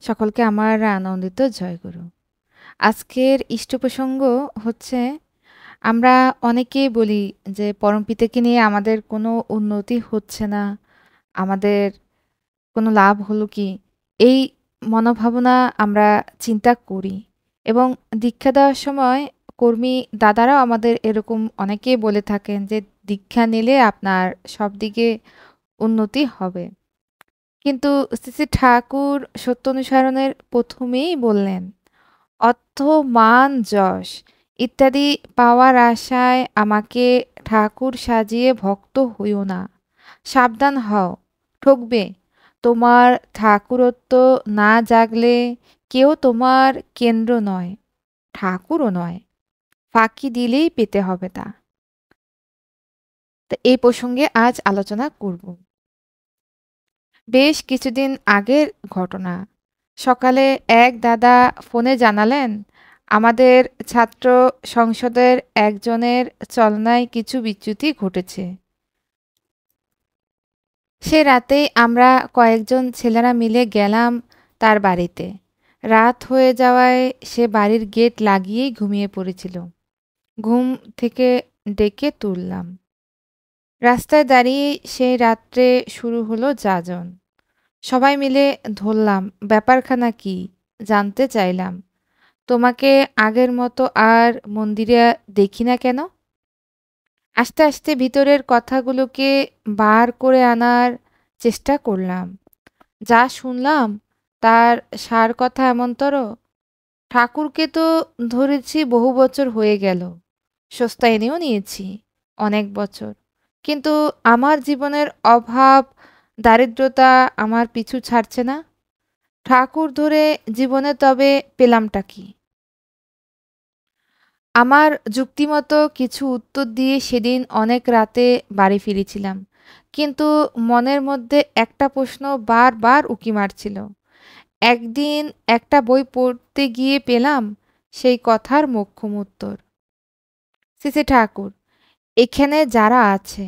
সকলকে আমার আনন্দিত জয়গুরু। আজকের ইষ্ট প্রসঙ্গ হচ্ছে আমরা অনেকেই বলি যে পরমপিতাকে নিয়ে আমাদের কোনো উন্নতি হচ্ছে না, আমাদের কোনো লাভ হলো কি? এই মনোভাবনা আমরা চিন্তা করি এবং দীক্ষা দেওয়ার সময় কর্মী দাদারাও আমাদের এরকম অনেকেই বলে থাকেন যে দীক্ষা নিলে আপনার সব দিকে উন্নতি হবে। কিন্তু শ্রী শ্রী ঠাকুর সত্য অনুসরণের প্রথমেই বললেন অর্থ মান যশ ইত্যাদি পাওয়ার আশায় আমাকে ঠাকুর সাজিয়ে ভক্ত হইও না, সাবধান হও, ঠকবে। তোমার ঠাকুরত্ব না জাগলে কেউ তোমার কেন্দ্র নয়, ঠাকুরও নয়, ফাঁকি দিলেই পেতে হবে তা। তো এই প্রসঙ্গে আজ আলোচনা করব। বেশ কিছুদিন আগের ঘটনা। সকালে এক দাদা ফোনে জানালেন আমাদের ছাত্র সংসদের একজনের চলনায় কিছু বিচ্যুতি ঘটেছে। সে রাতেই আমরা কয়েকজন ছেলেরা মিলে গেলাম তার বাড়িতে। রাত হয়ে যাওয়ায় সে বাড়ির গেট লাগিয়েই ঘুমিয়ে পড়েছিল। ঘুম থেকে ডেকে তুললাম। রাস্তায় দাঁড়িয়ে সেই রাত্রে শুরু হলো যাজন। সবাই মিলে ধরলাম, ব্যাপারখানা কি জানতে চাইলাম। তোমাকে আগের মতো আর মন্দিরে দেখি না কেন? আস্তে আস্তে ভিতরের কথাগুলোকে বার করে আনার চেষ্টা করলাম। যা শুনলাম তার সার কথা এমনতর। ঠাকুরকে তো ধরেছি বহু বছর হয়ে গেল, সস্তায়নেও নিয়েছি অনেক বছর, কিন্তু আমার জীবনের অভাব দারিদ্রতা আমার পিছু ছাড়ছে না। ঠাকুর ধরে জীবনে তবে পেলামটা কি? আমার যুক্তিমতো কিছু উত্তর দিয়ে সেদিন অনেক রাতে বাড়ি ফিরেছিলাম, কিন্তু মনের মধ্যে একটা প্রশ্ন বারবার উকি মারছিল। একদিন একটা বই পড়তে গিয়ে পেলাম সেই কথার মোক্ষম উত্তর। শ্রী ঠাকুর, এখানে যারা আছে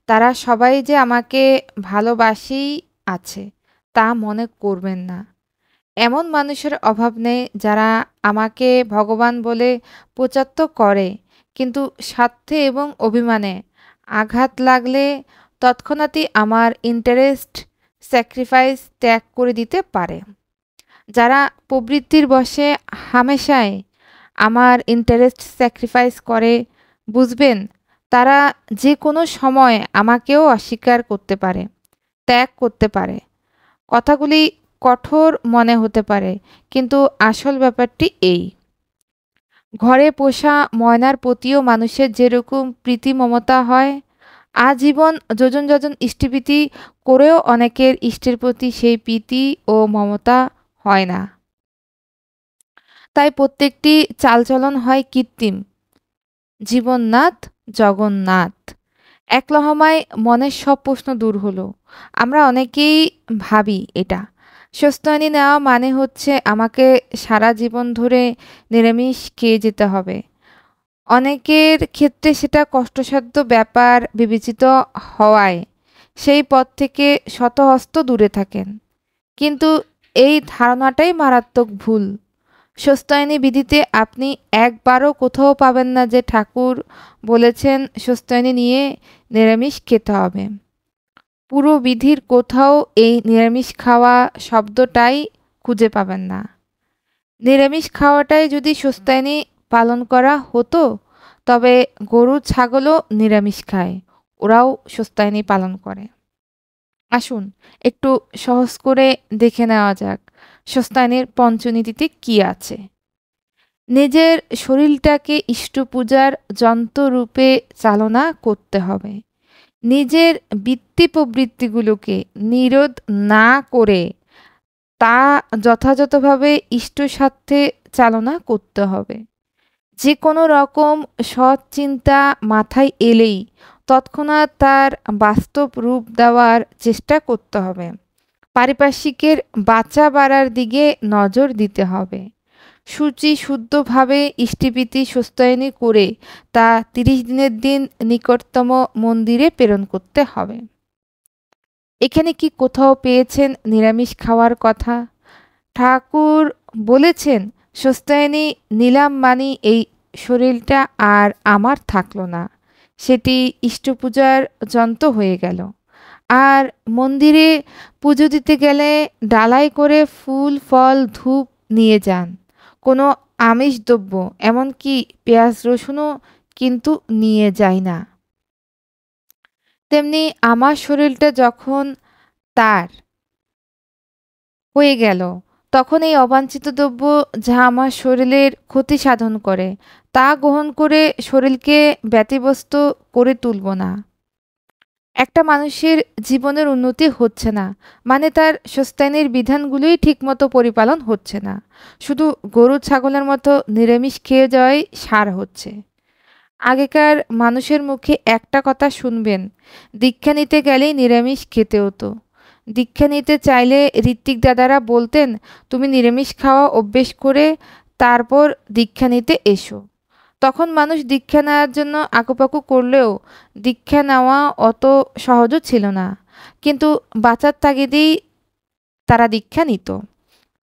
তারা সবাই যে আমাকে ভালোবাসেই আছে তা মনে করবেন না। এমন মানুষের অভাব নেই যারা আমাকে ভগবান বলে প্রচার করে, কিন্তু স্বার্থে এবং অভিমানে আঘাত লাগলে তৎক্ষণাৎই আমার ইন্টারেস্ট স্যাক্রিফাইস ত্যাগ করে দিতে পারে। যারা প্রবৃত্তির বশে হামেশাই আমার ইন্টারেস্ট স্যাক্রিফাইস করে, বুঝবেন তারা যে কোনো সময় আমাকেও অস্বীকার করতে পারে, ত্যাগ করতে পারে। কথাগুলি কঠোর মনে হতে পারে, কিন্তু আসল ব্যাপারটি এই। ঘরে পোষা ময়নার প্রতিও মানুষের যেরকম প্রীতি মমতা হয়, আজীবন যোজন যোজন ইষ্টপ্রীতি করেও অনেকের ইষ্টের প্রতি সেই প্রীতি ও মমতা হয় না। তাই প্রত্যেকটি চালচলন হয় কৃত্রিম। জীবননাথ জগন্নাথ। এক লহমায় মনের সব প্রশ্ন দূর হলো। আমরা অনেকেই ভাবি এটা স্বস্তানি নেওয়া মানে হচ্ছে আমাকে সারা জীবন ধরে নিরামিষ খেয়ে যেতে হবে। অনেকের ক্ষেত্রে সেটা কষ্টসাধ্য ব্যাপার বিবেচিত হওয়ায় সেই পথ থেকে শতহস্ত দূরে থাকেন। কিন্তু এই ধারণাটাই মারাত্মক ভুল। স্বস্তায়নী বিধিতে আপনি একবারও কোথাও পাবেন না যে ঠাকুর বলেছেন স্বস্তায়নী নিয়ে নিরামিষ খেতে হবে। পুরো বিধির কোথাও এই নিরামিষ খাওয়া শব্দটাই খুঁজে পাবেন না। নিরামিষ খাওয়াটাই যদি স্বস্তায়নী পালন করা হতো, তবে গরু ছাগলও নিরামিষ খায়, ওরাও স্বস্তায়নী পালন করে। আসুন একটু সহজ করে দেখে নেওয়া যাক স্বস্তায়নীর পঞ্চনীতিতে কি আছে। নিজের শরীরটাকে ইষ্ট পূজার যন্ত্ররূপে চালনা করতে হবে। নিজের বৃত্তি প্রবৃত্তিগুলোকে নিরোধ না করে তা যথাযথভাবে ইষ্ট স্বার্থে চালনা করতে হবে। যে কোনো রকম সৎ চিন্তা মাথায় এলেই তৎক্ষণাৎ তার বাস্তব রূপ দেওয়ার চেষ্টা করতে হবে। পারিপার্শ্বিকের বাঁচা বাড়ার দিকে নজর দিতে হবে। শুচি শুদ্ধভাবে ইষ্টিপ্রীতি স্বস্তায়নী করে তা 30 দিনের দিন নিকটতম মন্দিরে প্রেরণ করতে হবে। এখানে কি কোথাও পেয়েছেন নিরামিষ খাওয়ার কথা? ঠাকুর বলেছেন, স্বস্তায়নী নিলাম মানে এই শরীরটা আর আমার থাকলো না, সেটি ইষ্টপূজার যন্ত্র হয়ে গেল। আর মন্দিরে পুজো দিতে গেলে ডালায় করে ফুল ফল ধূপ নিয়ে যান, কোনো আমিষ দ্রব্য এমনকি পেঁয়াজ রসুনও কিন্তু নিয়ে যায় না। তেমনি আমার শরীরটা যখন তার হয়ে গেল, তখন এই অবাঞ্ছিত দ্রব্য যা আমার শরীরের ক্ষতি সাধন করে তা গ্রহণ করে শরীরকে ব্যতিব্যস্ত করে তুলব না। একটা মানুষের জীবনের উন্নতি হচ্ছে না মানে তার স্বস্তায়নের বিধানগুলোই ঠিকমতো পরিপালন হচ্ছে না, শুধু গরু ছাগলের মতো নিরামিষ খেয়ে যাওয়াই সার হচ্ছে। আগেকার মানুষের মুখে একটা কথা শুনবেন, দীক্ষা নিতে গেলেই নিরামিষ খেতে হতো। দীক্ষা নিতে চাইলে ঋত্বিক দাদারা বলতেন, তুমি নিরামিষ খাওয়া অভ্যেস করে তারপর দীক্ষা নিতে এসো। তখন মানুষ দীক্ষা নেওয়ার জন্য আকুপাকু করলেও দীক্ষা নেওয়া অত সহজও ছিল না, কিন্তু বাঁচার তাগিদেই তারা দীক্ষা নিত।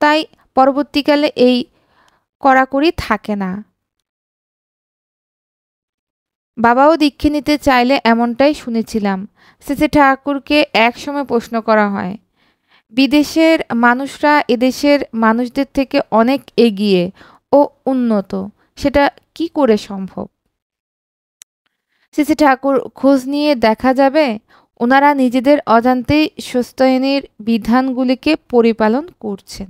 তাই পরবর্তীকালে এই কড়াকড়ি থাকে না। বাবাও দীক্ষা নিতে চাইলে এমনটাই শুনেছিলাম। শ্রী ঠাকুরকে একসময় প্রশ্ন করা হয়, বিদেশের মানুষরা এদেশের মানুষদের থেকে অনেক এগিয়ে ও উন্নত, সেটা কি করে সম্ভব? শ্রী ঠাকুর খোঁজ নিয়ে দেখা যাবে ওনারা নিজেদের অজান্তেই স্বস্তায়নের বিধানগুলিকে পরিপালন করছেন,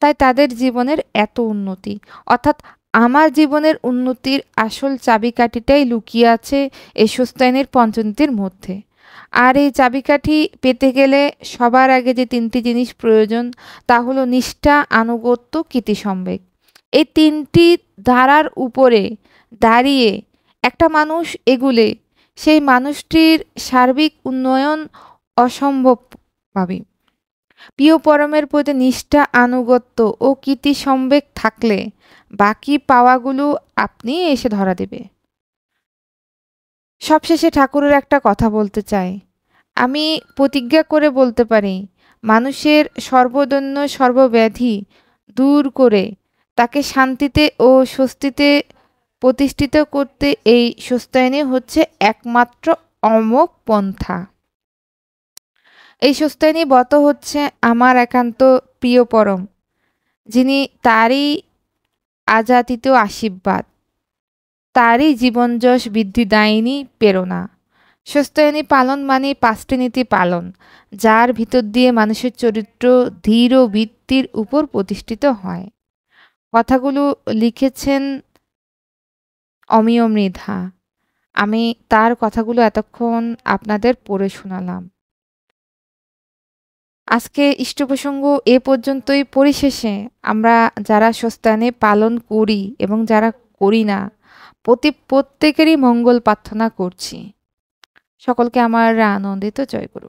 তাই তাদের জীবনের এত উন্নতি। অর্থাৎ আমার জীবনের উন্নতির আসল চাবিকাঠিটাই লুকিয়ে আছে এই স্বস্তায়নের পঞ্চনীতির মধ্যে। আর এই চাবিকাঠি পেতে গেলে সবার আগে যে তিনটি জিনিস প্রয়োজন তা হলো নিষ্ঠা, আনুগত্য, কীর্তিসম্বেগ। এই তিনটি ধারার উপরে দাঁড়িয়ে একটা মানুষ এগুলে সেই মানুষটির সার্বিক উন্নয়ন অসম্ভবভাবী। প্রিয় পরমের প্রতি নিষ্ঠা, আনুগত্য ও কীর্তিসম্বেগ থাকলে বাকি পাওয়াগুলো আপনি এসে ধরা দেবে। সবশেষে ঠাকুরের একটা কথা বলতে চাই, আমি প্রতিজ্ঞা করে বলতে পারি, মানুষের সর্বদন্য সর্বব্যাধি দূর করে তাকে শান্তিতে ও স্বস্তিতে প্রতিষ্ঠিত করতে এই স্বস্তায়নী হচ্ছে একমাত্র অমোঘ পন্থা। এই স্বস্তায়নী ব্রত হচ্ছে আমার একান্ত প্রিয় পরম, যিনি তারই আজাতীত আশীর্বাদ, তারই জীবনযশ বৃদ্ধিদায়িনী প্রেরণা। স্বস্তায়নী পালন মানে পাঁচটি নীতি পালন, যার ভিতর দিয়ে মানুষের চরিত্র ধীর ও বৃত্তির উপর প্রতিষ্ঠিত হয়। কথাগুলো লিখেছেন অমিয় মৃধা। আমি তার কথাগুলো এতক্ষণ আপনাদের পড়ে শোনালাম। আজকে ইষ্টপ্রসঙ্গ এ পর্যন্তই। পরিশেষে আমরা যারা স্বস্তায়নী পালন করি এবং যারা করি না, প্রত্যেকেরই মঙ্গল প্রার্থনা করছি। সকলকে আমার আনন্দিত জয় গুরু।